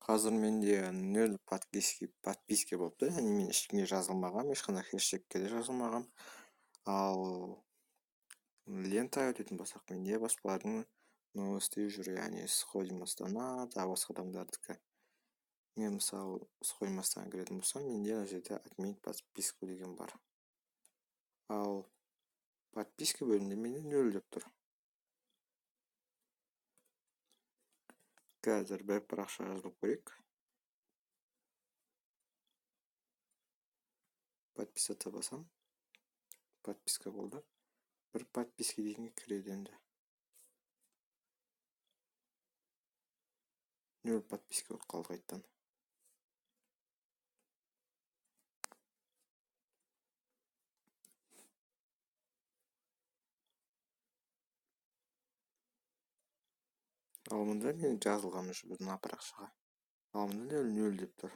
Қазір менде 0 подписка болыпты, яғни мен ешкімге жазылмағам, ешқандай хэштегке де жазылмағам. Ал лентаға өтетін болсақ, менде басқалардың новости жүр, яғни Сходим Астана, тағы басқа адамдардікі. Мен мысалы Сходим Астана кіретін болсам, менде ана жерде отменить подписку деген бар. Ал подписка бөлімінде менде 0 деп тұр. Қазір бір парақша жазып көрейік. Подписаться басам. Подписка болды. Бір подписка деген кіреді енді. 0 подписка болып қалды қайттан. Ал мұнда мен жазылғам уже мына парақшаға. Ал мұнда 0 деп тұр.